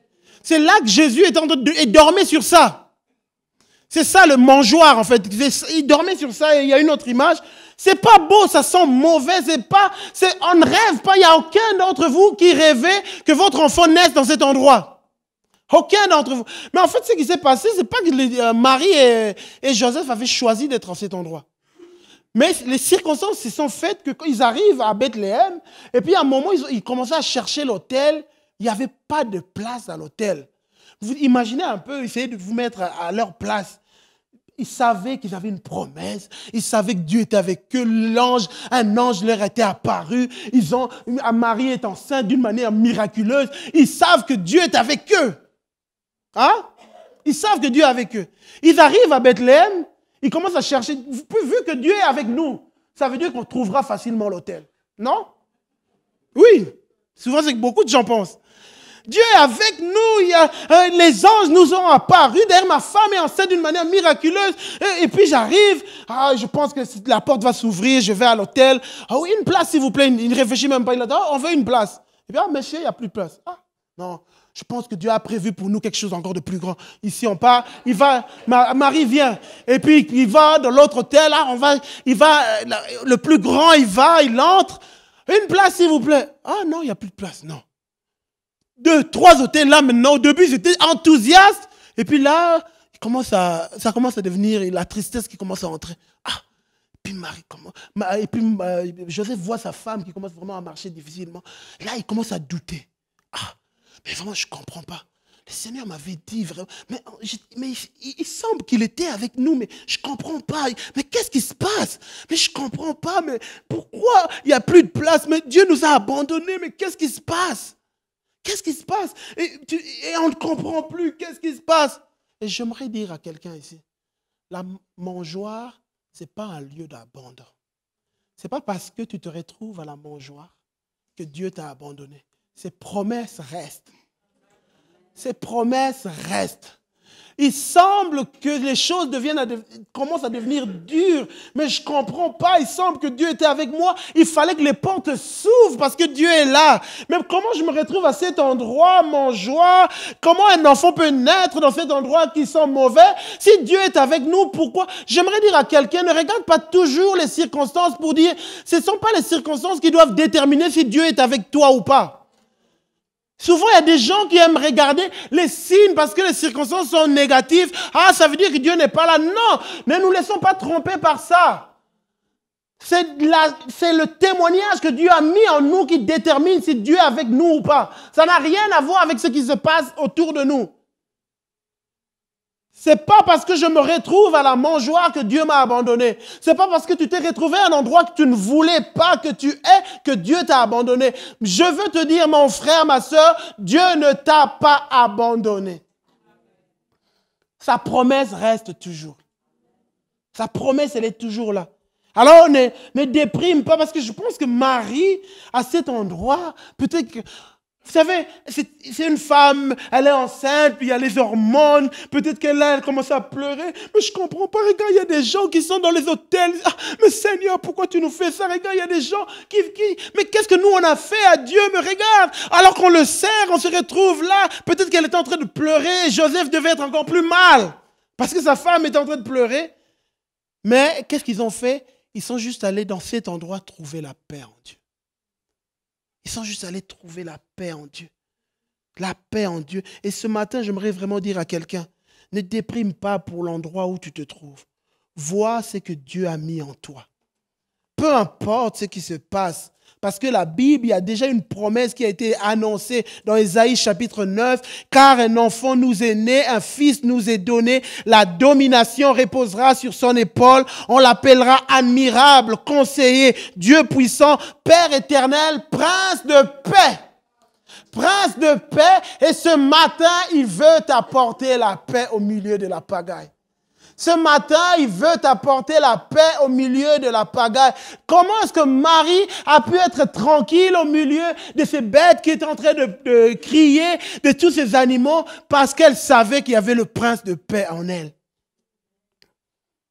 C'est là que Jésus est en train de dormir sur ça. C'est ça le mangeoire en fait. Il dormait sur ça et il y a une autre image. C'est pas beau, ça sent mauvais, on ne rêve pas. Il n'y a aucun d'entre vous qui rêvait que votre enfant naisse dans cet endroit. Aucun d'entre vous. Mais en fait, ce qui s'est passé, c'est pas que Marie et Joseph avaient choisi d'être en cet endroit. Mais les circonstances se sont faites que quand ils arrivent à Bethléem, et puis à un moment, ils commençaient à chercher l'hôtel. Il n'y avait pas de place à l'hôtel. Vous imaginez un peu, essayez de vous mettre à leur place. Ils savaient qu'ils avaient une promesse. Ils savaient que Dieu était avec eux. Un ange leur était apparu. Marie est enceinte d'une manière miraculeuse. Ils savent que Dieu est avec eux. Hein? Ils savent que Dieu est avec eux. Ils arrivent à Bethléem. Ils commencent à chercher. Vu que Dieu est avec nous, ça veut dire qu'on trouvera facilement l'hôtel. Non? Oui. Souvent, c'est que beaucoup de gens pensent. Dieu est avec nous, les anges nous ont apparu, d'ailleurs ma femme est enceinte d'une manière miraculeuse, et puis j'arrive, je pense que la porte va s'ouvrir, je vais à l'hôtel, oui, une place s'il vous plaît, il ne réfléchit même pas, il a dit, on veut une place. Et bien, monsieur, il n'y a plus de place. Non, je pense que Dieu a prévu pour nous quelque chose encore de plus grand. Ici, on part, Marie vient, et puis il va dans l'autre hôtel, le plus grand, il entre, une place s'il vous plaît. Non, il n'y a plus de place, non. 2, 3 hôtels là maintenant. Au début, j'étais enthousiaste. Et puis là, ça commence à devenir la tristesse qui commence à entrer. Puis Joseph voit sa femme qui commence vraiment à marcher difficilement. Là, il commence à douter. Mais vraiment, je ne comprends pas. Le Seigneur m'avait dit vraiment, mais il semble qu'il était avec nous, mais je ne comprends pas. Mais qu'est-ce qui se passe? Mais je ne comprends pas. Mais pourquoi il n'y a plus de place? Mais Dieu nous a abandonnés. Mais qu'est-ce qui se passe? Qu'est-ce qui se passe? Et on ne comprend plus. Qu'est-ce qui se passe? Et j'aimerais dire à quelqu'un ici, la mangeoire, ce n'est pas un lieu d'abandon. Ce n'est pas parce que tu te retrouves à la mangeoire que Dieu t'a abandonné. Ses promesses restent. Ses promesses restent. Il semble que les choses commencent à devenir dures, mais je ne comprends pas. Il semble que Dieu était avec moi. Il fallait que les portes s'ouvrent parce que Dieu est là. Mais comment je me retrouve à cet endroit, mangeoire? Comment un enfant peut naître dans cet endroit qui sent mauvais? Si Dieu est avec nous, pourquoi? J'aimerais dire à quelqu'un, ne regarde pas toujours les circonstances pour dire, ce ne sont pas les circonstances qui doivent déterminer si Dieu est avec toi ou pas. Souvent, il y a des gens qui aiment regarder les signes parce que les circonstances sont négatives. Ça veut dire que Dieu n'est pas là. Non, ne nous laissons pas tromper par ça. C'est le témoignage que Dieu a mis en nous qui détermine si Dieu est avec nous ou pas. Ça n'a rien à voir avec ce qui se passe autour de nous. C'est pas parce que je me retrouve à la mangeoire que Dieu m'a abandonné. C'est pas parce que tu t'es retrouvé à un endroit que tu ne voulais pas que tu es que Dieu t'a abandonné. Je veux te dire, mon frère, ma soeur, Dieu ne t'a pas abandonné. Sa promesse reste toujours. Sa promesse, elle est toujours là. Alors, ne déprime pas parce que je pense que Marie, à cet endroit, peut-être que... Vous savez, c'est une femme, elle est enceinte, puis il y a les hormones, peut-être qu'elle commence à pleurer, mais je ne comprends pas, regarde, il y a des gens qui sont dans les hôtels, mais Seigneur, pourquoi tu nous fais ça? Regarde, il y a des gens mais qu'est-ce que nous on a fait à Dieu? Mais regarde, alors qu'on le sert, on se retrouve là, peut-être qu'elle est en train de pleurer, Joseph devait être encore plus mal, parce que sa femme est en train de pleurer, mais qu'est-ce qu'ils ont fait? Ils sont juste allés dans cet endroit trouver la paix en Dieu. Ils sont juste allés trouver la paix en Dieu. La paix en Dieu. Et ce matin, j'aimerais vraiment dire à quelqu'un, ne déprime pas pour l'endroit où tu te trouves. Vois ce que Dieu a mis en toi. Peu importe ce qui se passe. Parce que la Bible, il y a déjà une promesse qui a été annoncée dans Ésaïe chapitre 9. Car un enfant nous est né, un fils nous est donné. La domination reposera sur son épaule. On l'appellera admirable, conseiller, Dieu puissant, Père éternel, prince de paix. Prince de paix. Et ce matin, il veut t'apporter la paix au milieu de la pagaille. Ce matin, il veut t'apporter la paix au milieu de la pagaille. Comment est-ce que Marie a pu être tranquille au milieu de ces bêtes qui étaient en train de crier, de tous ces animaux, parce qu'elle savait qu'il y avait le prince de paix en elle.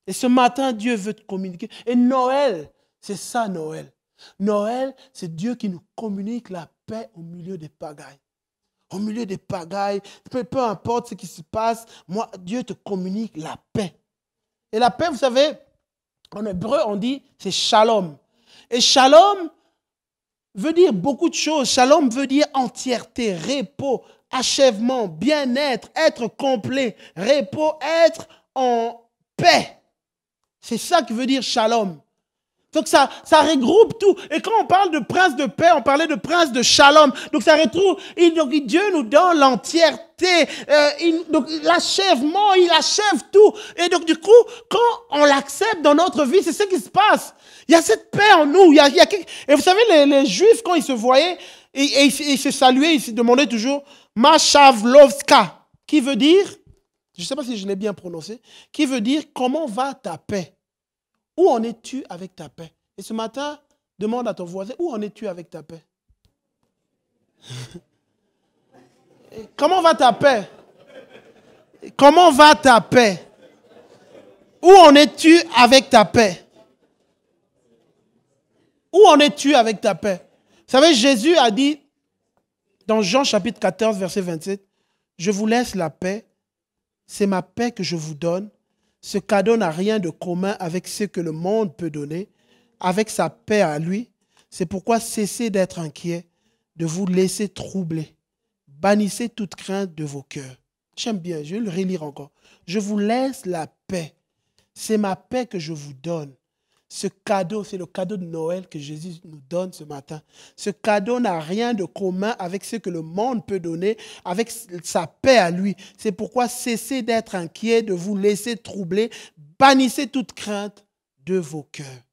Et ce matin, Dieu veut te communiquer. Et Noël, C'est ça Noël. Noël, c'est Dieu qui nous communique la paix au milieu des pagailles. Au milieu des pagailles, peu importe ce qui se passe, moi, Dieu te communique la paix. Et la paix, vous savez, en hébreu, on dit, c'est shalom. Et shalom veut dire beaucoup de choses. Shalom veut dire entièreté, repos, achèvement, bien-être, être complet, repos, être en paix. C'est ça qui veut dire shalom. Donc ça regroupe tout. Et quand on parle de prince de paix, on parlait de prince de shalom. Donc ça retrouve, donc Dieu nous donne l'entièreté, donc l'achèvement, il achève tout. Et donc du coup, quand on l'accepte dans notre vie, c'est ce qui se passe. Il y a cette paix en nous. Et vous savez, les Juifs, quand ils se voyaient, ils se saluaient, ils se demandaient toujours Mashavlovska, qui veut dire, je ne sais pas si je l'ai bien prononcé, qui veut dire comment va ta paix? Où en es-tu avec ta paix? Et ce matin, demande à ton voisin, où en es-tu avec ta paix? Comment va ta paix? Comment va ta paix? Où en es-tu avec ta paix? Où en es-tu avec ta paix? Vous savez, Jésus a dit, dans Jean chapitre 14, verset 27, « Je vous laisse la paix, c'est ma paix que je vous donne. Ce cadeau n'a rien de commun avec ce que le monde peut donner, avec sa paix à lui. C'est pourquoi cessez d'être inquiets, de vous laisser troubler. Bannissez toute crainte de vos cœurs. » J'aime bien, je vais le relire encore. « Je vous laisse la paix. C'est ma paix que je vous donne. » Ce cadeau, c'est le cadeau de Noël que Jésus nous donne ce matin. Ce cadeau n'a rien de commun avec ce que le monde peut donner, avec sa paix à lui. C'est pourquoi cessez d'être inquiets, de vous laisser troubler. Bannissez toute crainte de vos cœurs.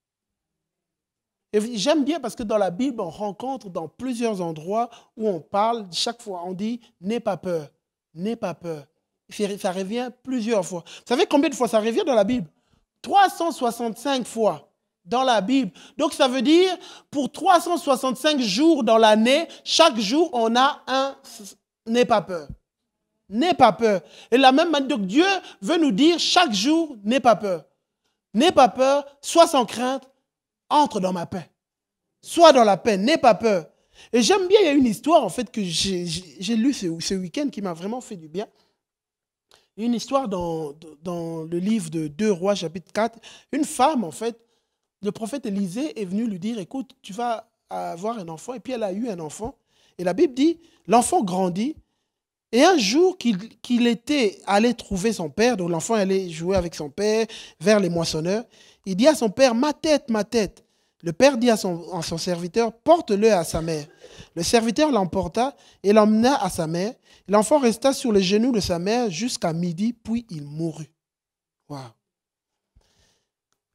Et j'aime bien parce que dans la Bible, on rencontre dans plusieurs endroits où on parle, chaque fois on dit « n'aie pas peur, n'aie pas peur ». Ça revient plusieurs fois. Vous savez combien de fois ça revient dans la Bible? 365 fois dans la Bible. Donc ça veut dire, pour 365 jours dans l'année, chaque jour, on a un « n'aie pas peur ». N'aie pas peur. Et la même manière, donc Dieu veut nous dire chaque jour, n'aie pas peur. N'aie pas peur, sois sans crainte, entre dans ma paix. Sois dans la paix, n'aie pas peur. Et j'aime bien, il y a une histoire en fait que j'ai lue ce week-end qui m'a vraiment fait du bien. Une histoire dans le livre de 2 Rois, chapitre 4. Une femme, en fait, le prophète Élisée est venu lui dire, écoute, tu vas avoir un enfant. Et puis elle a eu un enfant. Et la Bible dit, l'enfant grandit. Et un jour qu'il était allé trouver son père, donc l'enfant allait jouer avec son père vers les moissonneurs, il dit à son père, ma tête, ma tête. Le père dit à son serviteur, porte-le à sa mère. Le serviteur l'emporta et l'emmena à sa mère. L'enfant resta sur les genoux de sa mère jusqu'à midi, puis il mourut. Wow.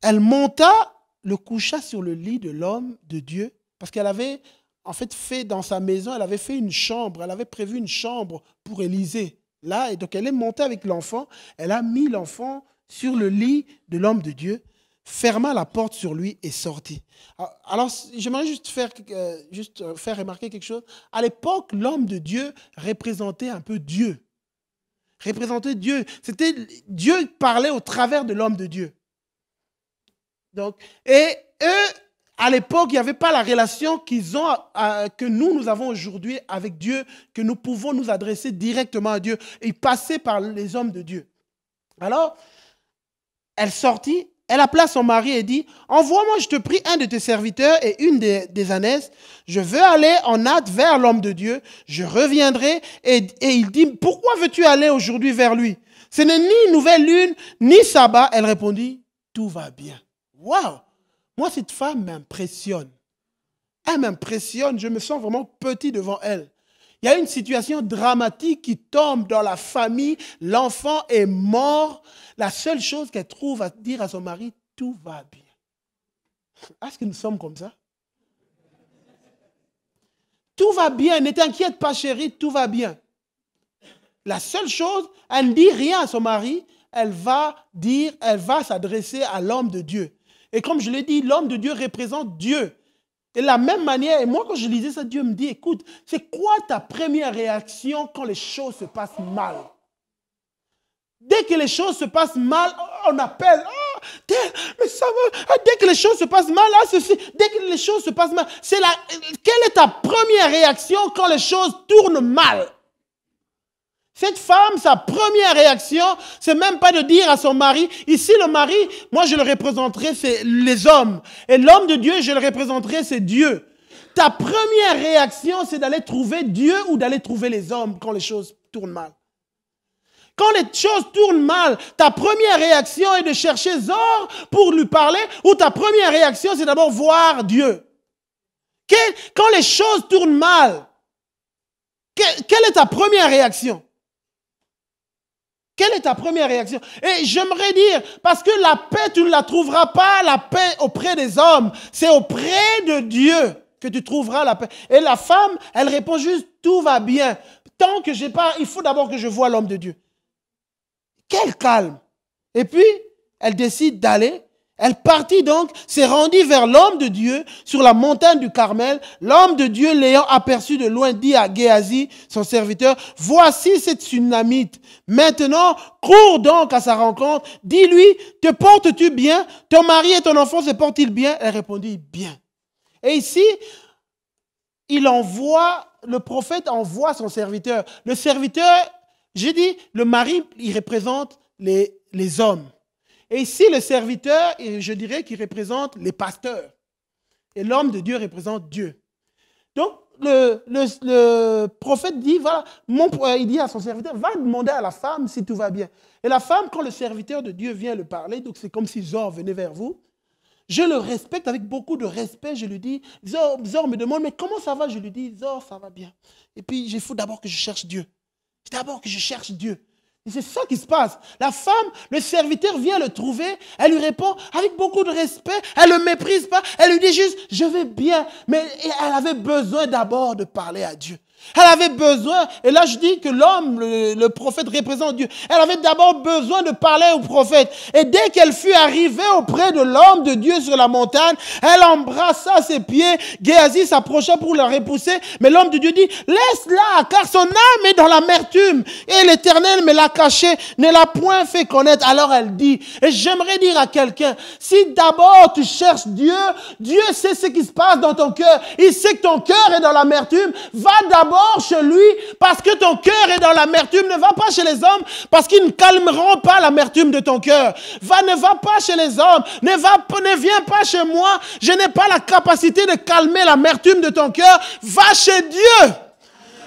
Elle monta, le coucha sur le lit de l'homme de Dieu, parce qu'elle avait en fait dans sa maison, elle avait fait une chambre, elle avait prévu une chambre pour Élisée. Là, et donc elle est montée avec l'enfant, elle a mis l'enfant sur le lit de l'homme de Dieu, ferma la porte sur lui et sortit. Alors, j'aimerais juste faire remarquer quelque chose. À l'époque, l'homme de Dieu représentait un peu Dieu. Représentait Dieu. C'était Dieu parlait au travers de l'homme de Dieu. Donc, et eux, à l'époque, il n'y avait pas la relation qu'ils ont, que nous avons aujourd'hui avec Dieu, que nous pouvons nous adresser directement à Dieu. Ils passaient par les hommes de Dieu. Alors, elle sortit. Elle appela son mari et dit, envoie-moi, je te prie, un de tes serviteurs et une des ânesses. Je veux aller en hâte vers l'homme de Dieu. Je reviendrai. Et il dit, pourquoi veux-tu aller aujourd'hui vers lui? Ce n'est ni nouvelle lune, ni sabbat. Elle répondit, tout va bien. Waouh! Moi, cette femme m'impressionne. Elle m'impressionne. Je me sens vraiment petit devant elle. Il y a une situation dramatique qui tombe dans la famille. L'enfant est mort. La seule chose qu'elle trouve à dire à son mari, tout va bien. Est-ce que nous sommes comme ça? Tout va bien. Ne t'inquiète pas, chérie, tout va bien. La seule chose, elle ne dit rien à son mari. Elle va s'adresser à l'homme de Dieu. Et comme je l'ai dit, l'homme de Dieu représente Dieu. Et de la même manière, et moi quand je lisais ça, Dieu me dit, écoute, c'est quoi ta première réaction quand les choses se passent mal? Dès que les choses se passent mal, on appelle, mais ça va. Ah, dès que les choses se passent mal, là, ceci, dès que les choses se passent mal, quelle est ta première réaction quand les choses tournent mal? Cette femme, sa première réaction, c'est même pas de dire à son mari, ici le mari, moi je le représenterai, c'est les hommes. Et l'homme de Dieu, je le représenterai, c'est Dieu. Ta première réaction, c'est d'aller trouver Dieu ou d'aller trouver les hommes quand les choses tournent mal. Quand les choses tournent mal, ta première réaction est de chercher Zor pour lui parler ou ta première réaction, c'est d'abord voir Dieu. Quand les choses tournent mal, quelle est ta première réaction? Quelle est ta première réaction? Et j'aimerais dire, parce que la paix, tu ne la trouveras pas, la paix auprès des hommes. C'est auprès de Dieu que tu trouveras la paix. Et la femme, elle répond juste, tout va bien. Tant que j'ai pas, il faut d'abord que je voie l'homme de Dieu. Quel calme! Et puis, elle décide d'aller. Elle partit donc, s'est rendue vers l'homme de Dieu sur la montagne du Carmel. L'homme de Dieu, l'ayant aperçu de loin, dit à Géasi, son serviteur, « Voici cette Sunamite. Maintenant, cours donc à sa rencontre. Dis-lui, te portes-tu bien? Ton mari et ton enfant se portent-ils bien? » Elle répondit, « Bien. » Et ici, le prophète envoie son serviteur. Le serviteur, j'ai dit, le mari, il représente les hommes. Et ici, le serviteur, je dirais qu'il représente les pasteurs. Et l'homme de Dieu représente Dieu. Donc, le prophète dit, voilà, il dit à son serviteur, va demander à la femme si tout va bien. Et la femme, quand le serviteur de Dieu vient le parler, donc c'est comme si Zor venait vers vous, je le respecte avec beaucoup de respect, je lui dis, Zor me demande, mais comment ça va? Je lui dis, Zor, ça va bien. Et puis, il faut d'abord que je cherche Dieu. D'abord que je cherche Dieu. Et c'est ça qui se passe. La femme, le serviteur vient le trouver, elle lui répond avec beaucoup de respect, elle ne le méprise pas, elle lui dit juste, je vais bien. Mais elle avait besoin d'abord de parler à Dieu. Elle avait besoin, et là je dis que l'homme, le prophète représente Dieu. Elle avait d'abord besoin de parler au prophète. Et dès qu'elle fut arrivée auprès de l'homme de Dieu sur la montagne, elle embrassa ses pieds. Géasi s'approcha pour la repousser, mais l'homme de Dieu dit, laisse-la, car son âme est dans l'amertume. Et l'Éternel me l'a caché, ne l'a point fait connaître. Alors elle dit, et j'aimerais dire à quelqu'un, si d'abord tu cherches Dieu, Dieu sait ce qui se passe dans ton cœur. Il sait que ton cœur est dans l'amertume. Va d'abord chez lui, parce que ton cœur est dans l'amertume. Ne va pas chez les hommes, parce qu'ils ne calmeront pas l'amertume de ton cœur. Ne va pas chez les hommes, ne viens pas chez moi. Je n'ai pas la capacité de calmer l'amertume de ton cœur. Va chez Dieu.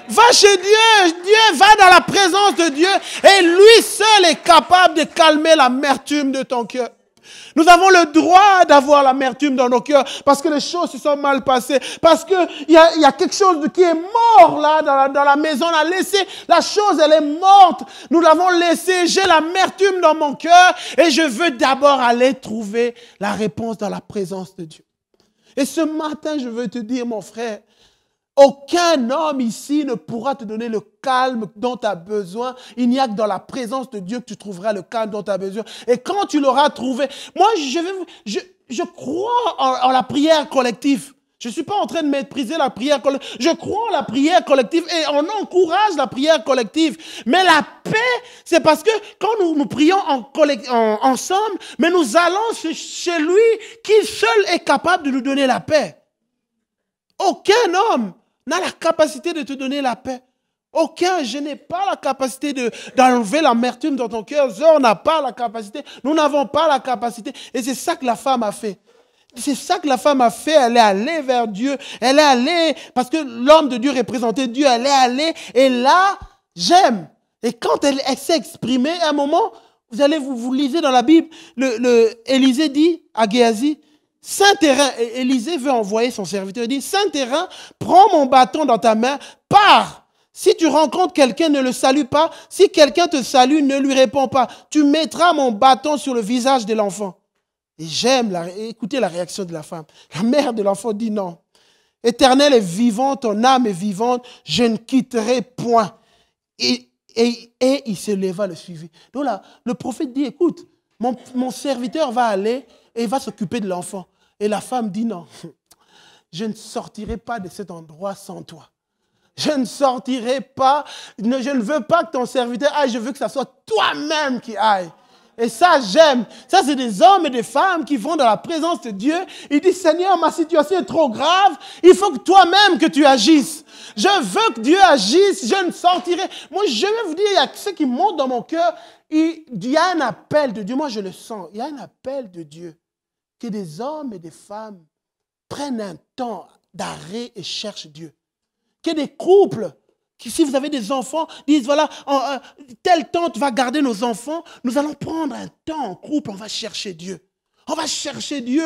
Va chez Dieu. Dieu va dans la présence de Dieu, et lui seul est capable de calmer l'amertume de ton cœur. Nous avons le droit d'avoir l'amertume dans nos cœurs parce que les choses se sont mal passées, parce qu'il y a quelque chose qui est mort là dans la maison. On a laissé la chose, elle est morte. Nous l'avons laissée. J'ai l'amertume dans mon cœur et je veux d'abord aller trouver la réponse dans la présence de Dieu. Et ce matin, je veux te dire, mon frère, aucun homme ici ne pourra te donner le calme dont tu as besoin. Il n'y a que dans la présence de Dieu que tu trouveras le calme dont tu as besoin. Et quand tu l'auras trouvé, moi je crois en la prière collective. Je ne suis pas en train de mépriser la prière collective. Je crois en la prière collective et on encourage la prière collective. Mais la paix, c'est parce que quand nous prions ensemble, mais nous allons chez lui qui seul est capable de nous donner la paix. Aucun homme n'a la capacité de te donner la paix. Aucun, je n'ai pas la capacité d'enlever l'amertume dans ton cœur. Zor n'a pas la capacité. Nous n'avons pas la capacité. Et c'est ça que la femme a fait. C'est ça que la femme a fait. Elle est allée vers Dieu. Elle est allée, parce que l'homme de Dieu représentait Dieu. Elle est allée. Et là, j'aime. Et quand elle s'est exprimée, à un moment, vous lisez dans la Bible, Élisée dit à Géasi, Saint-Terrain, Élisée veut envoyer son serviteur, il dit, Saint-Terrain, prends mon bâton dans ta main, pars. Si tu rencontres quelqu'un, ne le salue pas. Si quelqu'un te salue, ne lui réponds pas. Tu mettras mon bâton sur le visage de l'enfant. Et j'aime écouter la réaction de la femme. La mère de l'enfant dit non. Éternel est vivant, ton âme est vivante, je ne quitterai point. Et il se leva, le suivit. Donc là, le prophète dit, écoute, mon serviteur va aller et il va s'occuper de l'enfant. Et la femme dit non, je ne sortirai pas de cet endroit sans toi. Je ne sortirai pas, je ne veux pas que ton serviteur aille, je veux que ce soit toi-même qui aille. Et ça, j'aime. Ça, c'est des hommes et des femmes qui vont dans la présence de Dieu. Ils disent, Seigneur, ma situation est trop grave. Il faut que toi-même que tu agisses. Je veux que Dieu agisse. Je ne sortirai. Moi, je vais vous dire, il y a ce qui monte dans mon cœur. Il y a un appel de Dieu. Moi, je le sens. Il y a un appel de Dieu. Que des hommes et des femmes prennent un temps d'arrêt et cherchent Dieu. Que des couples, si vous avez des enfants, disent, voilà, telle tante va garder nos enfants, nous allons prendre un temps en couple, on va chercher Dieu. On va chercher Dieu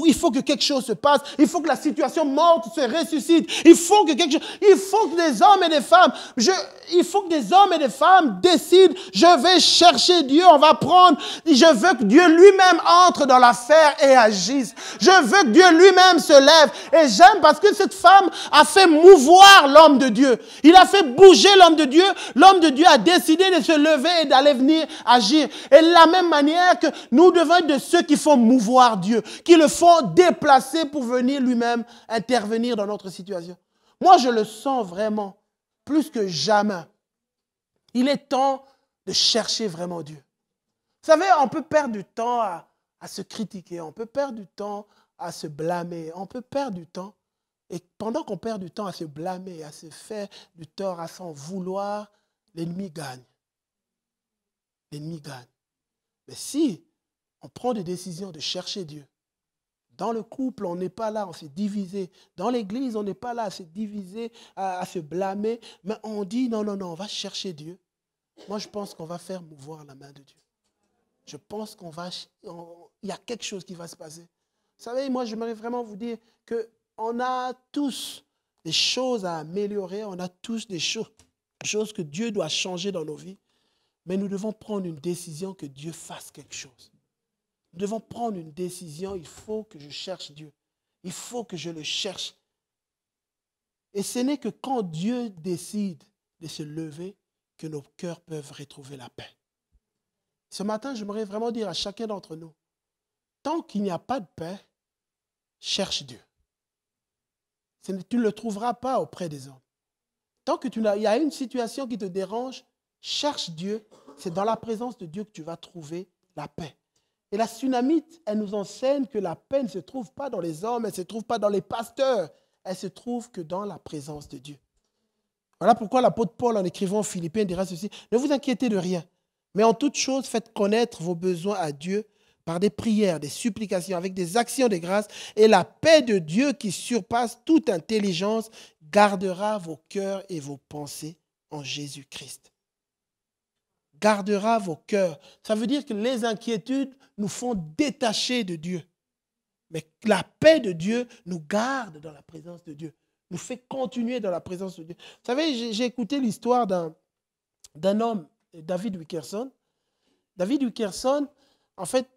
il faut que quelque chose se passe. Il faut que la situation morte se ressuscite. Il faut que des hommes et des femmes, décident, je vais chercher Dieu, on va prendre, je veux que Dieu lui-même entre dans l'affaire et agisse. Je veux que Dieu lui-même se lève. Et j'aime parce que cette femme a fait mouvoir l'homme de Dieu. Il a fait bouger l'homme de Dieu. L'homme de Dieu a décidé de se lever et d'aller venir agir. Et de la même manière que nous devons être de ceux qui font mouvoir Dieu, qui le font déplacer pour venir lui-même intervenir dans notre situation. Moi, je le sens vraiment, plus que jamais. Il est temps de chercher vraiment Dieu. Vous savez, on peut perdre du temps à se critiquer, on peut perdre du temps à se blâmer, on peut perdre du temps. Et pendant qu'on perd du temps à se blâmer, à se faire du tort, à s'en vouloir, l'ennemi gagne. L'ennemi gagne. Mais si on prend des décisions de chercher Dieu. Dans le couple, on n'est pas là, on s'est divisé. Dans l'église, on n'est pas là à se diviser, à se blâmer. Mais on dit, non, on va chercher Dieu. Moi, je pense qu'on va faire mouvoir la main de Dieu. Je pense il y a quelque chose qui va se passer. Vous savez, moi, j'aimerais vraiment vous dire qu'on a tous des choses à améliorer, on a tous des choses que Dieu doit changer dans nos vies. Mais nous devons prendre une décision que Dieu fasse quelque chose. Nous devons prendre une décision, il faut que je cherche Dieu. Il faut que je le cherche. Et ce n'est que quand Dieu décide de se lever que nos cœurs peuvent retrouver la paix. Ce matin, j'aimerais vraiment dire à chacun d'entre nous, tant qu'il n'y a pas de paix, cherche Dieu. Tu ne le trouveras pas auprès des hommes. Tant qu'il y a une situation qui te dérange, cherche Dieu. C'est dans la présence de Dieu que tu vas trouver la paix. Et la Sunamite, elle nous enseigne que la paix ne se trouve pas dans les hommes, elle ne se trouve pas dans les pasteurs, elle se trouve que dans la présence de Dieu. Voilà pourquoi l'apôtre Paul, en écrivant aux Philippiens, dira ceci, ne vous inquiétez de rien, mais en toute chose, faites connaître vos besoins à Dieu par des prières, des supplications, avec des actions de grâce, et la paix de Dieu qui surpasse toute intelligence gardera vos cœurs et vos pensées en Jésus-Christ. Gardera vos cœurs. Ça veut dire que les inquiétudes nous font détacher de Dieu. Mais la paix de Dieu nous garde dans la présence de Dieu, nous fait continuer dans la présence de Dieu. Vous savez, j'ai écouté l'histoire d'un homme, David Wilkerson. David Wilkerson, en fait,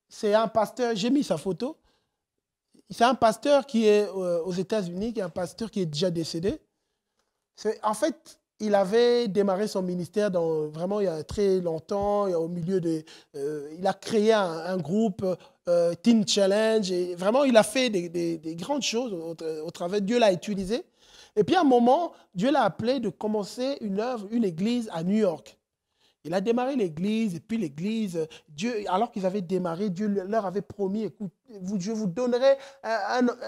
c'est un pasteur, j'ai mis sa photo, c'est un pasteur qui est aux États-Unis, qui est un pasteur qui est déjà décédé. En fait, il avait démarré son ministère vraiment il y a très longtemps, au milieu il a créé un groupe, Teen Challenge, et vraiment il a fait des grandes choses au travers. Dieu l'a utilisé. Et puis à un moment, Dieu l'a appelé de commencer une église à New York. Il a démarré l'église, et puis l'église, alors qu'ils avaient démarré, Dieu leur avait promis, écoute, je vous donnerai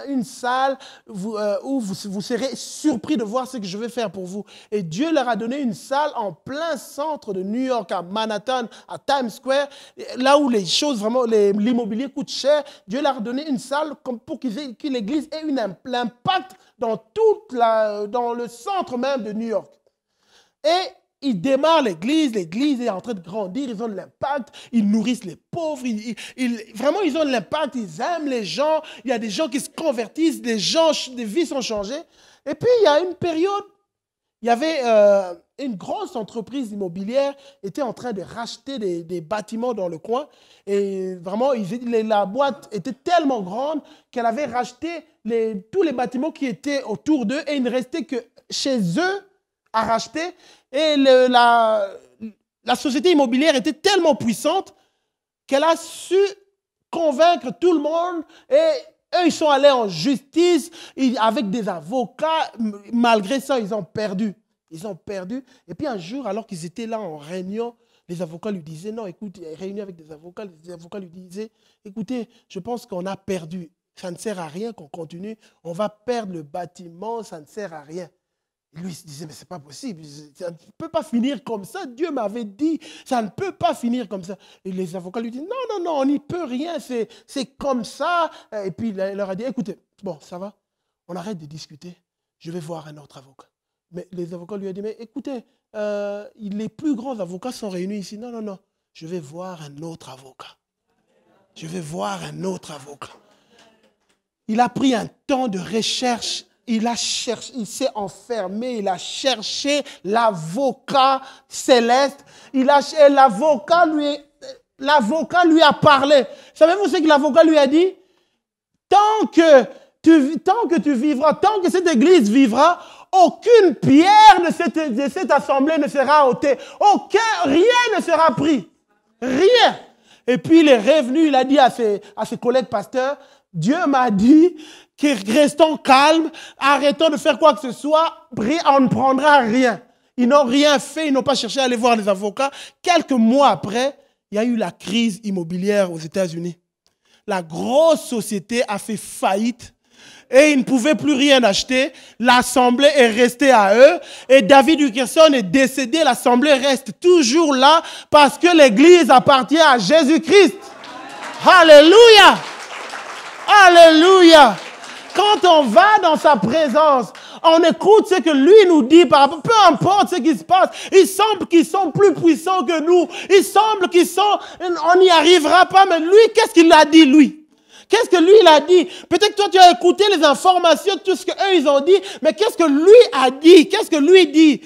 une salle où vous serez surpris de voir ce que je vais faire pour vous. Et Dieu leur a donné une salle en plein centre de New York, à Manhattan, à Times Square, là où les choses vraiment, l'immobilier coûte cher. Dieu leur a donné une salle pour que l'église ait l'impact dans le centre même de New York. Et ils démarrent l'église est en train de grandir, ils ont de l'impact, ils nourrissent les pauvres, vraiment ils ont de l'impact, ils aiment les gens, il y a des gens qui se convertissent, des vies sont changées. Et puis il y a une période, il y avait une grosse entreprise immobilière qui était en train de racheter des bâtiments dans le coin, et vraiment la boîte était tellement grande qu'elle avait racheté tous les bâtiments qui étaient autour d'eux, et il ne restait que chez eux à racheter. Et la société immobilière était tellement puissante qu'elle a su convaincre tout le monde. Et eux, ils sont allés en justice avec des avocats. Malgré ça, ils ont perdu. Ils ont perdu. Et puis un jour, alors qu'ils étaient là en réunion, Les avocats lui disaient, non, écoute, il est réuni avec des avocats. Les avocats lui disaient, écoutez, je pense qu'on a perdu. Ça ne sert à rien qu'on continue. On va perdre le bâtiment, ça ne sert à rien. Et lui, il se disait, mais ce n'est pas possible. Ça ne peut pas finir comme ça. Dieu m'avait dit, ça ne peut pas finir comme ça. Et les avocats lui disent, non, non, non, on n'y peut rien. C'est comme ça. Et puis, il leur a dit, écoutez, bon, ça va. On arrête de discuter. Je vais voir un autre avocat. Mais les avocats lui ont dit, mais écoutez, les plus grands avocats sont réunis ici. Non, non, non. Je vais voir un autre avocat. Je vais voir un autre avocat. Il a pris un temps de recherche. Il a cherché, il s'est enfermé, il a cherché l'avocat céleste. L'avocat lui a parlé. Savez-vous ce que l'avocat lui a dit? Tant que tu vivras, tant que cette église vivra, aucune pierre de cette assemblée ne sera ôtée. Rien ne sera pris. Rien. Et puis il est revenu, il a dit à ses collègues pasteurs, Dieu m'a dit que restons calmes, arrêtons de faire quoi que ce soit, on ne prendra rien. Ils n'ont rien fait, ils n'ont pas cherché à aller voir les avocats. Quelques mois après, il y a eu la crise immobilière aux États-Unis. La grosse société a fait faillite et ils ne pouvaient plus rien acheter. L'assemblée est restée à eux et David Wilkerson est décédé. L'assemblée reste toujours là parce que l'église appartient à Jésus-Christ. Alléluia! Alléluia! Quand on va dans sa présence, on écoute ce que lui nous dit par rapport, peu importe ce qui se passe. Il semble qu'ils sont plus puissants que nous. Il semble on n'y arrivera pas, mais lui, qu'est-ce qu'il a dit, lui? Qu'est-ce que lui, il a dit? Peut-être que toi, tu as écouté les informations, tout ce qu'eux, ils ont dit, mais qu'est-ce que lui a dit? Qu'est-ce que lui dit?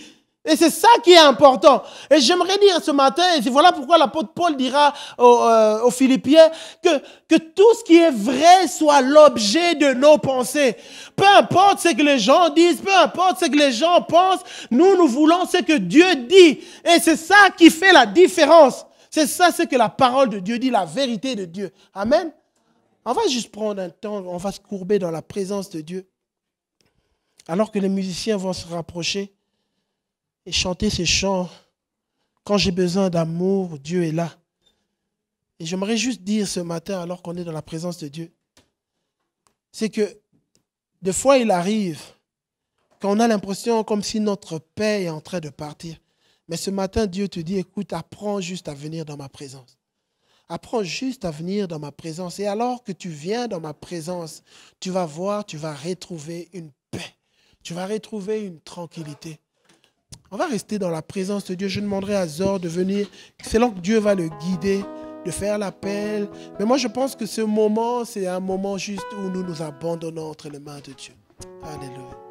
Et c'est ça qui est important. Et j'aimerais dire ce matin, et voilà pourquoi l'apôtre Paul dira aux Philippiens, que tout ce qui est vrai soit l'objet de nos pensées. Peu importe ce que les gens disent, peu importe ce que les gens pensent, nous voulons ce que Dieu dit. Et c'est ça qui fait la différence. C'est ça ce que la parole de Dieu dit, la vérité de Dieu. Amen. On va juste prendre un temps, on va se courber dans la présence de Dieu. Alors que les musiciens vont se rapprocher et chanter ces chants. Quand j'ai besoin d'amour, Dieu est là. Et j'aimerais juste dire ce matin, alors qu'on est dans la présence de Dieu, c'est que des fois, il arrive qu'on a l'impression comme si notre paix est en train de partir. Mais ce matin, Dieu te dit, écoute, apprends juste à venir dans ma présence. Apprends juste à venir dans ma présence. Et alors que tu viens dans ma présence, tu vas voir, tu vas retrouver une paix. Tu vas retrouver une tranquillité. On va rester dans la présence de Dieu. Je demanderai à Zor de venir. C'est là que Dieu va le guider, de faire l'appel. Mais moi, je pense que ce moment, c'est un moment juste où nous nous abandonnons entre les mains de Dieu. Alléluia.